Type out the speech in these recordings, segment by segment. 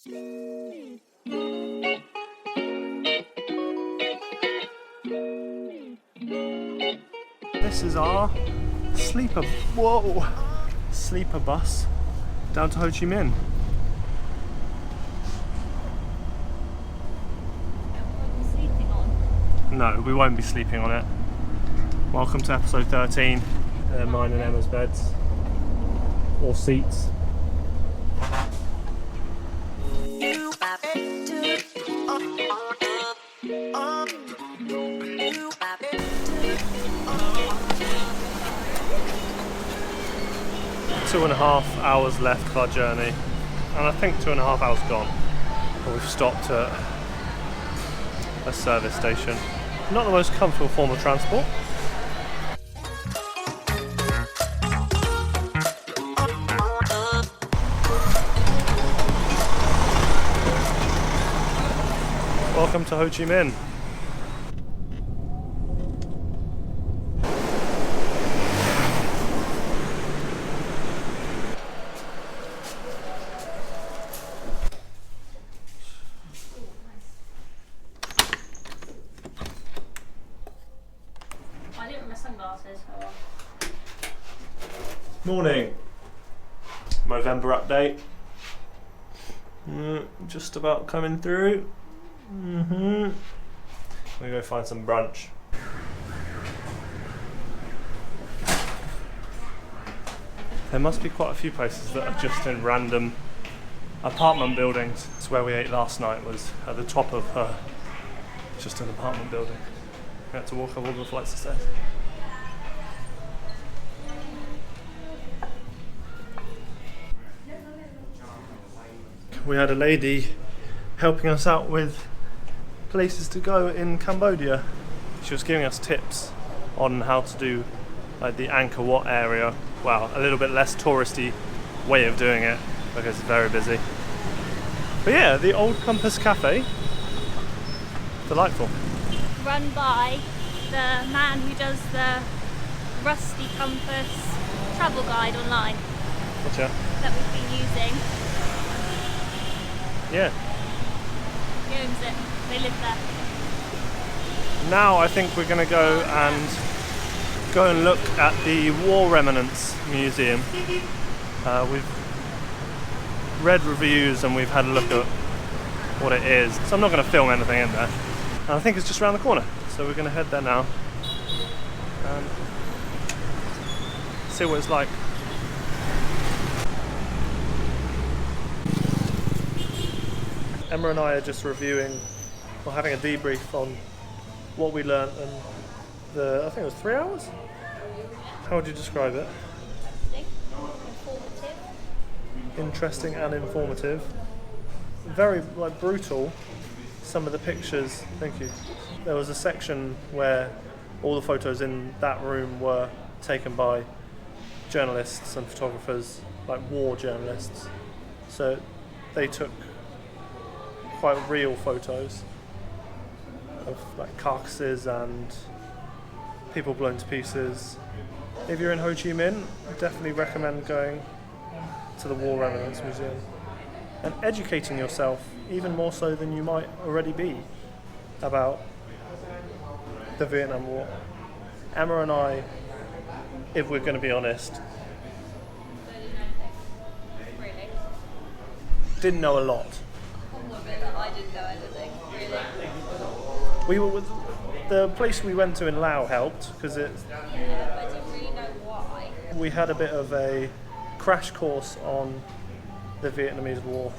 This is our sleeper bus down to Ho Chi Minh. No, we won't be sleeping on it. Welcome to episode 13. Mine and Emma's beds. Or seats. Two and a half hours left of our journey, and I think 2.5 hours gone. But we've stopped at a service station. Not the most comfortable form of transport. Welcome to Ho Chi Minh. I didn't wear my sunglasses. Morning. November update. Just about coming through. We go find some brunch. There must be quite a few places that are just in random apartment buildings. It's where we ate last night, was at the top of just an apartment building. We had to walk up all the flights of stairs. We had a lady helping us out with places to go in Cambodia. She was giving us tips on how to do like the Angkor Wat area. Well, a little bit less touristy way of doing it because it's very busy. But yeah, the Old Compass Cafe, delightful. Run by the man who does the Rusty Compass travel guide online. Gotcha. That we've been using. Yeah. He owns it. They live there. Now I think we're going to go and look at the War Remnants Museum. We've read reviews and we've had a look at what it is. So I'm not going to film anything in there. And I think it's just around the corner. So we're going to head there now and see what it's like. Emma and I are just reviewing or having a debrief on what we learnt and I think it was 3 hours? How would you describe it? Informative. Interesting and informative. Very brutal. Some of the pictures, thank you. There was a section where all the photos in that room were taken by journalists and photographers, like war journalists. So they took quite real photos of carcasses and people blown to pieces. If you're in Ho Chi Minh, I definitely recommend going to the War Remnants Museum and educating yourself even more so than you might already be about the Vietnam War. Emma and I, if we're going to be honest, Really? didn't know a lot. I didn't know anything. Really? We were the place we went to in Laos helped because Yeah, but I didn't really know why. we had a bit of a crash course on the Vietnamese War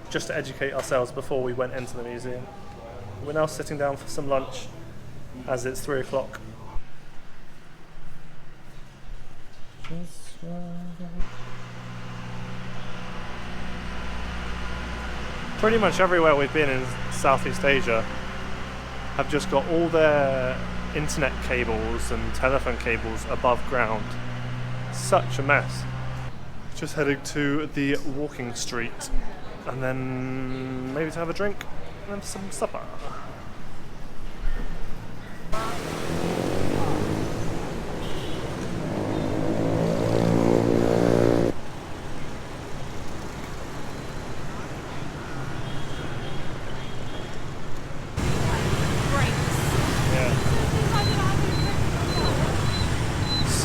just to educate ourselves before we went into the museum. We're now sitting down for some lunch as it's 3 o'clock. Pretty much everywhere we've been in Southeast Asia have just got all their internet cables and telephone cables above ground. Such a mess. Just heading to the walking street and then maybe to have a drink and then some supper.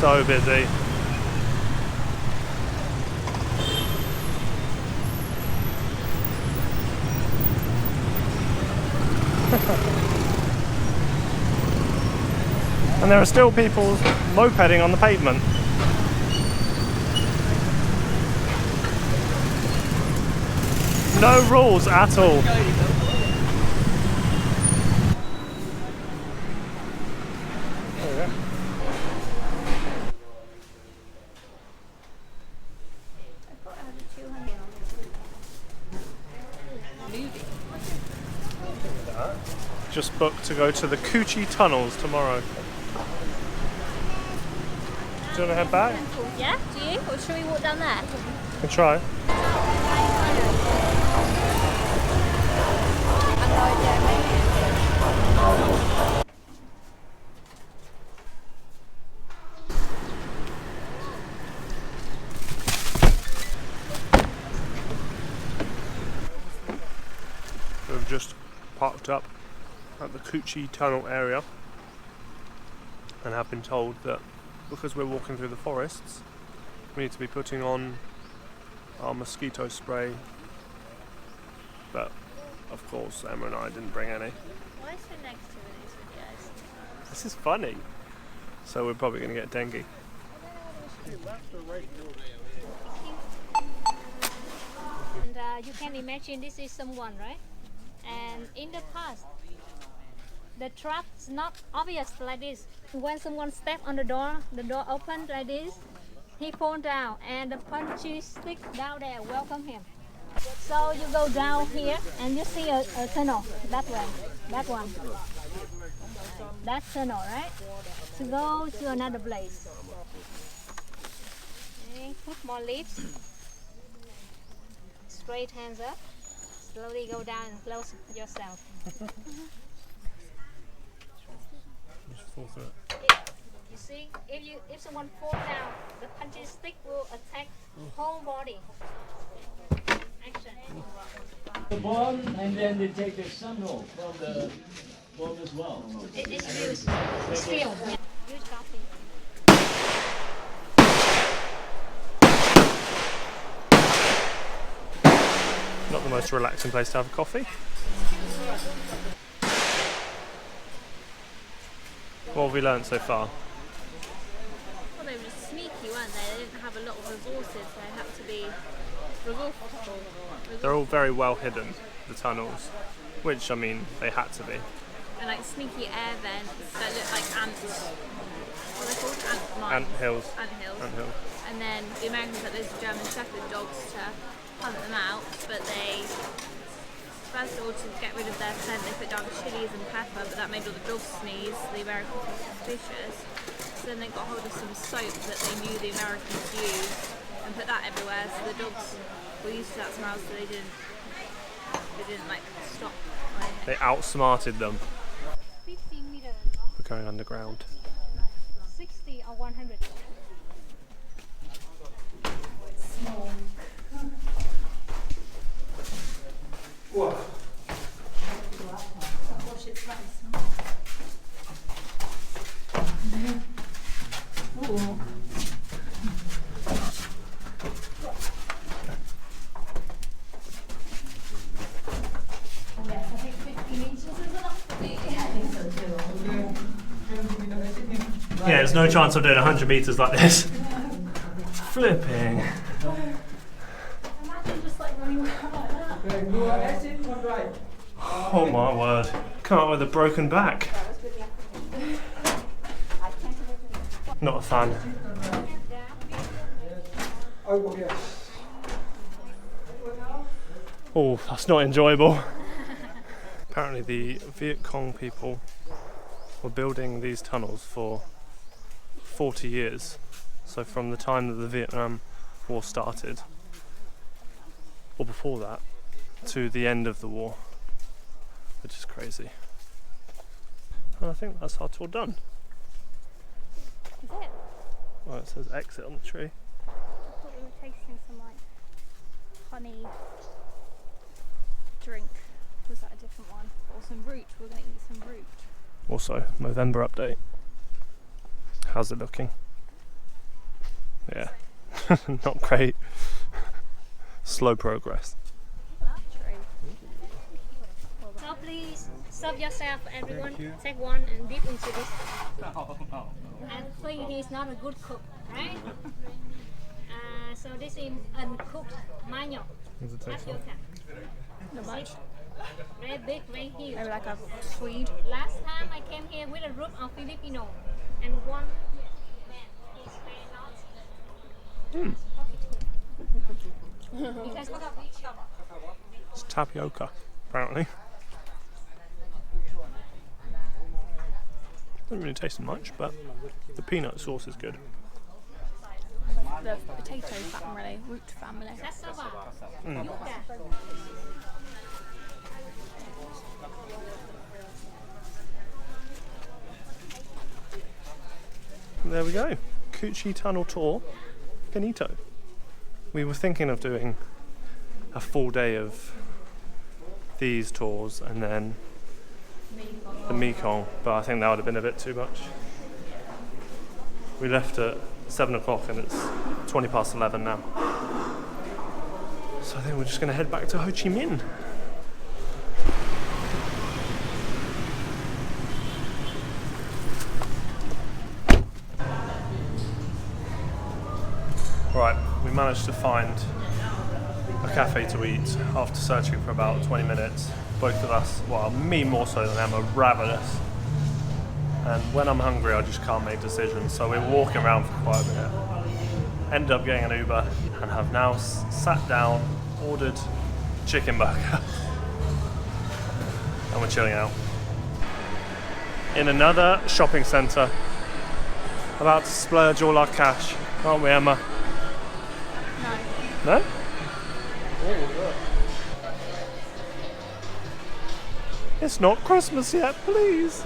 so busy. And there are still people mopeding on the pavement. No rules at all. There we go. Just booked to go to the Ho Chi tunnels tomorrow. Do you want to head back? Yeah, do you? Or should we walk down there? We can try. We've just parked up at the Ho Chi tunnel area and have been told that because we're walking through the forests, we need to be putting on our mosquito spray, but of course Emma and I didn't bring any. Why is it next to these videos? This is funny. So we're probably going to get dengue. And you can imagine this is someone, right? And in the past, the trap's not obvious like this. When someone steps on the door opened like this, he falls down and the punchy stick down there welcome him. So you go down here and you see a tunnel, that way, that one. That tunnel, right? To go to another place. Okay, put more leaves. Straight hands up. Slowly go down and close yourself. Just fall through it. You see, if someone falls down, the punching stick will attack whole body. Action. The bomb, and then they take the signal from the bomb as well. It's used. Steel. Use coffee. Not the most relaxing place to have a coffee. What have we learned so far? Well, they were just sneaky, weren't they? They didn't have a lot of resources. They had to be resourceful. They're all very well hidden, the tunnels, which, I mean, they had to be. And like sneaky air vents that look like ants. What are they called? Ant hills. Ant hills. Ant hills. And then the Americans had those German Shepherd dogs to hunt them out, but they, first of all, to get rid of their scent, they put down chilies and pepper, but that made all the dogs sneeze. The Americans were suspicious. So then they got hold of some soap that they knew the Americans used and put that everywhere, so the dogs were used to that smell, so they didn't like stop. They outsmarted them. 50 meters We're going underground. 60 or 100. Yeah, there's no chance of doing 100 meters like this. Flipping. Imagine just like running around like that. Oh my word. Come up with a broken back. Not a fan. Oh, that's not enjoyable. Apparently the Viet Cong people were building these tunnels for 40 years. So from the time that the Vietnam War started, or before that, to the end of the war, which is crazy. And I think that's our tour done. Is it? Well, it says exit on the tree. I thought we were tasting some like honey drink. Was that a different one? Or some root. We're going to eat some root. Also, November update. How's it looking? Yeah, not great. Slow progress. So please serve yourself, everyone. Take one and dip into this. And think he's not a good cook, right? So this is uncooked manok. Does it taste like? Not much. Very big, very huge. Maybe like a Swede. Last time I came here with a group of Filipino, and one man is very naughty. Because It's tapioca, apparently. Doesn't really taste much, but the peanut sauce is good. The potato family, root family. cassava, Mm. yuca. There we go. Ho Chi Tunnel Tour, finito. We were thinking of doing a full day of these tours and then the Mekong, but I think that would have been a bit too much. We left at 7 o'clock and it's 20 past 11 now. So I think we're just going to head back to Ho Chi Minh. Right, we managed to find a cafe to eat after searching for about 20 minutes. Both of us, well, me more so than Emma, ravenous. And when I'm hungry, I just can't make decisions. So we were walking around for quite a minute. Ended up getting an Uber and have now sat down, ordered chicken burger. And we're chilling out. In another shopping centre. About to splurge all our cash, aren't we, Emma? No. No? It's not Christmas yet, please.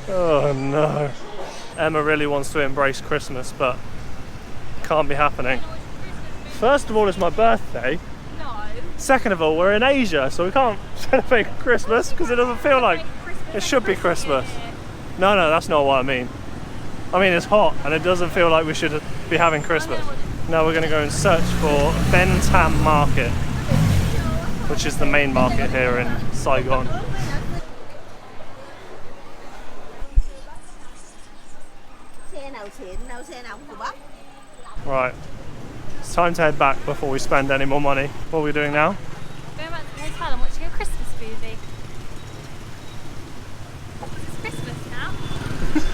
Oh no. Emma really wants to embrace Christmas, but can't be happening. First of all, it's my birthday. No. Second of all, we're in Asia, so we can't celebrate Christmas because it doesn't feel like it should be Christmas. No, that's not what I mean. I mean, it's hot and it doesn't feel like we should be having Christmas. Now we're going to go and search for Ben Tam Market, which is the main market here in Saigon. Right, it's time to head back before we spend any more money. What are we doing now? Going back to the hotel and watching a Christmas movie. It's Christmas now.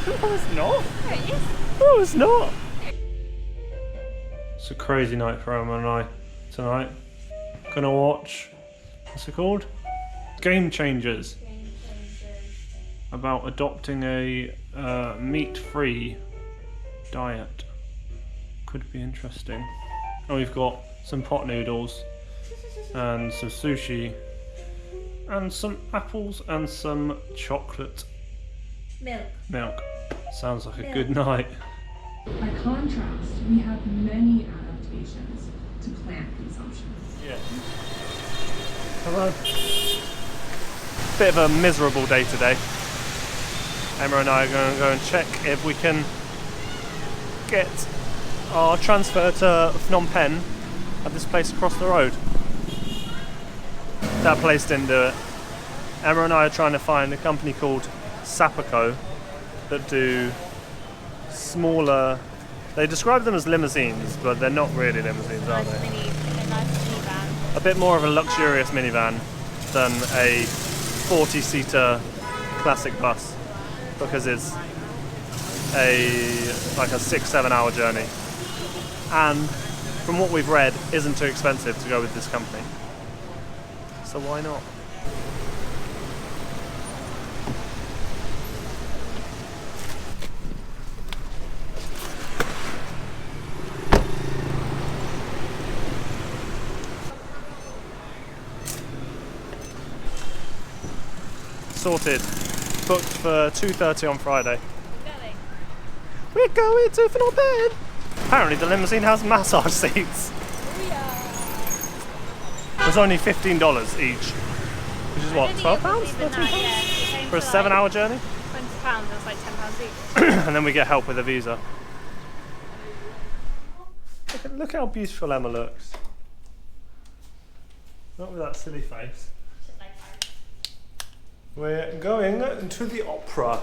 No, it's not. There it is. No, it's not. It's a crazy night for Emma and I tonight. Gonna watch, what's it called? Game Changers. About adopting a meat-free diet. Could be interesting. And we've got some pot noodles and some sushi and some apples and some chocolate milk. Sounds like a good night. By contrast, we have many adaptations to plant consumption. Yeah. Hello. Bit of a miserable day today. Emma and I are going to go and check if we can get our transfer to Phnom Penh at this place across the road. That place didn't do it. Emma and I are trying to find a company called Sapaco that do smaller, they describe them as limousines, but they're not really limousines, are they? Nice minivan. A bit more of a luxurious minivan than a 40-seater classic bus, because it's like a 6-7 hour journey, and from what we've read isn't too expensive to go with this company, so why not? Sorted. Booked for 2:30 on Friday. We're going to Phnom Penh! Apparently the limousine has massage seats. It was only $15 each. Which is what, £12? For a 7-hour journey? £20, that's like £10 each. And then we get help with a visa. Look how beautiful Emma looks. Not with that silly face. We're going to the opera.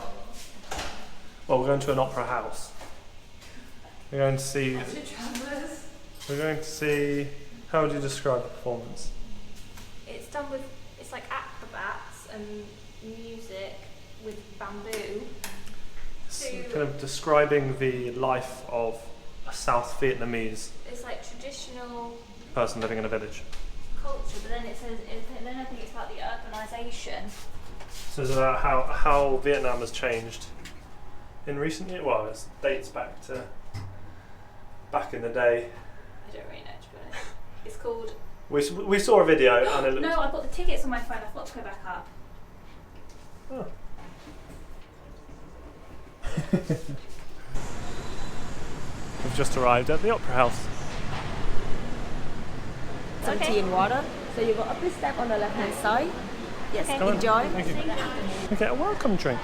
Well, we're going to an opera house. We're going to see. We're going to see. How would you describe the performance? It's done with, it's like acrobats and music with bamboo. It's kind of describing the life of a South Vietnamese It's like traditional person living in a village. culture, but then it says, then I think it's about the urbanisation. So it's about how Vietnam has changed in recent years. Well, it dates back in the day. I don't really know, to be honest. It's called... We saw a video and it looked. No, I've got the tickets on my phone. I forgot to go back up. Oh. We've just arrived at the Opera House. Some tea and water. So you go up this step on the left hand side. Yes, Come on. enjoy. Thank you. We get a welcome drink.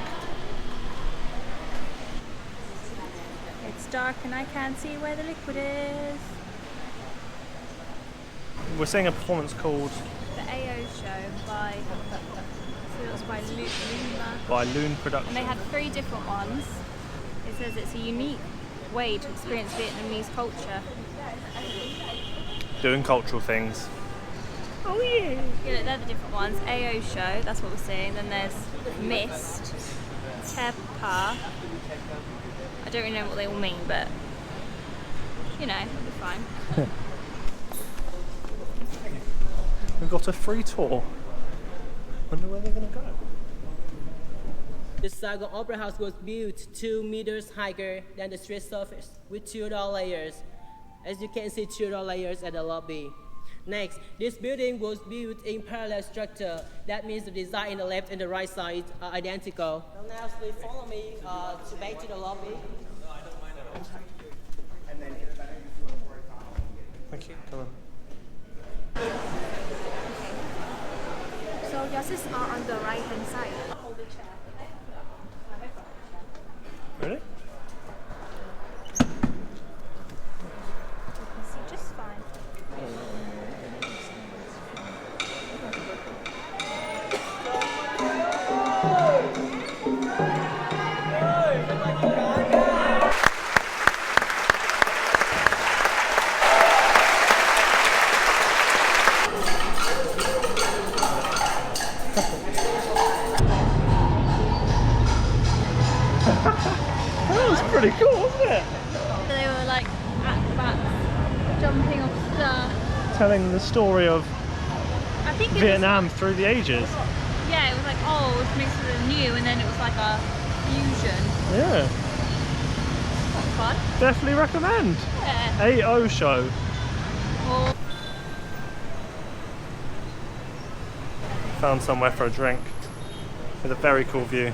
It's dark and I can't see where the liquid is. We're seeing a performance called The AO show by... So it was by Luna. by Loon And Production. they had 3 different ones. It says it's a unique way to experience Vietnamese culture. Doing cultural things. Oh yeah. Yeah, they're the different ones. AO show, that's what we're seeing. Then there's Mist, Tepa. I don't really know what they all mean, but you know, it'll be fine. We've got a free tour. Wonder where they're gonna go. The Saigon Opera House was built 2 meters higher than the street surface with 2 door layers. As you can see, 2 door layers at the lobby. Next, this building was built in parallel structure. That means the design in the left and the right side are identical. Now, please follow me back to the lobby. Thank you. Come on. So yours is on the right hand side. Really? You can see just fine. That was pretty cool, wasn't it? They were like acrobats jumping off stuff. Telling the story of I think it Vietnam through the ages. was, yeah, it was like old mixed with the new, and then it was like a fusion. Yeah. Quite fun. Definitely recommend. Yeah. AO show. Or Found somewhere for a drink with a very cool view.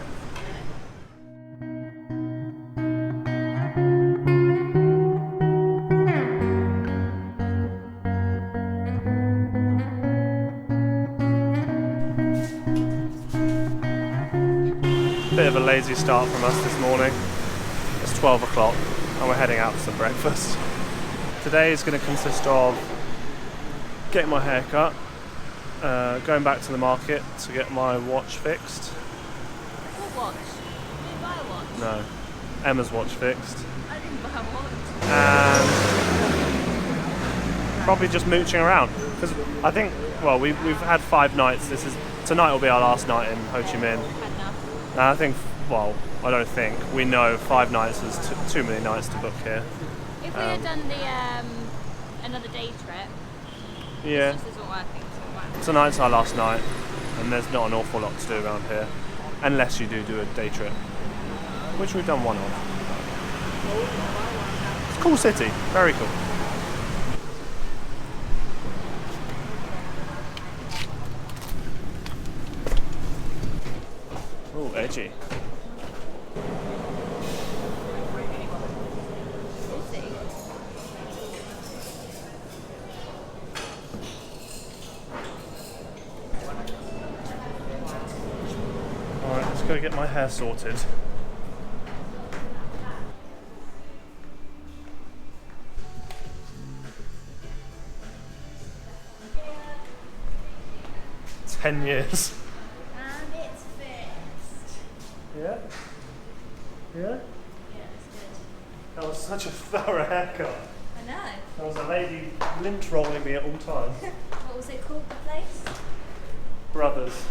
Bit of a lazy start from us this morning. It's 12 o'clock and we're heading out for some breakfast. Today is going to consist of getting my hair cut, going back to the market to get my watch fixed. what watch? Did you buy a watch? No, Emma's watch fixed. I didn't buy a watch. And probably just mooching around because I think, well, we've had 5 nights. Tonight will be our last night in Ho Chi Minh. Had enough. And I think, well, I don't think, we know 5 nights is too many nights to book here. If we had done the another day trip, Yeah, this isn't working. tonight's our last night and there's not an awful lot to do around here unless you do a day trip, which we've done one of. It's a cool city, very cool. Oh, edgy. Alright, let's go get my hair sorted. 10 years. And it's fixed. Yeah? Yeah? Yeah, it's good. That was such a thorough haircut. I know. There was a lady lint rolling me at all times. What was it called, the place? Brothers.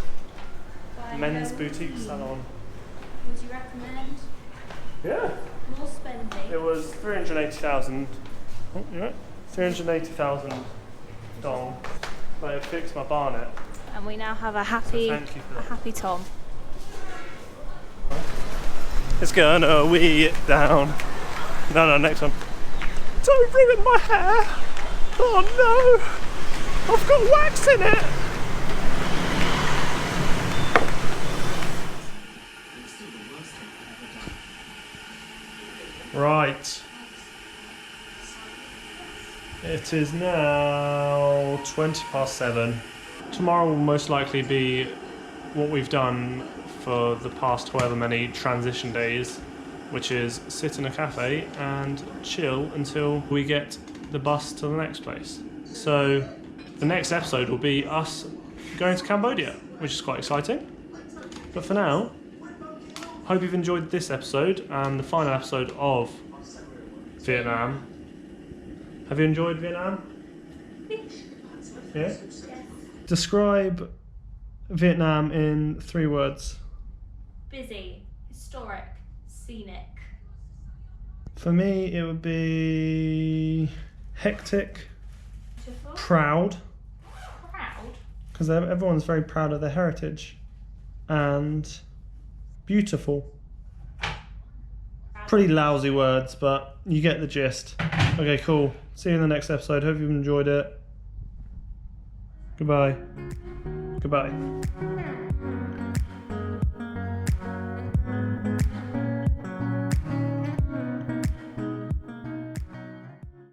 By Men's Ho boutique Chi Minh. salon. Would you recommend Yeah. more spending? It was 380,000. Oh, yeah. 380,000 dong. But it fixed my barnet. And we now have a So happy, thank you for that. happy Tom. It's gonna wee it down. No, next one. Don't ruin my hair! Oh no! I've got wax in it! Right. It is now 7:20. Tomorrow will most likely be what we've done for the past however many transition days, which is sit in a cafe and chill until we get the bus to the next place. So the next episode will be us going to Cambodia, which is quite exciting. But for now, hope you've enjoyed this episode and the final episode of Vietnam. Have you enjoyed Vietnam? Yeah? Describe Vietnam in 3 words. Busy, historic, scenic. For me, it would be hectic, Beautiful. proud, Proud. because everyone's very proud of their heritage, and beautiful. Pretty lousy words, but you get the gist. Okay, cool. See you in the next episode. Hope you've enjoyed it. Goodbye. Goodbye.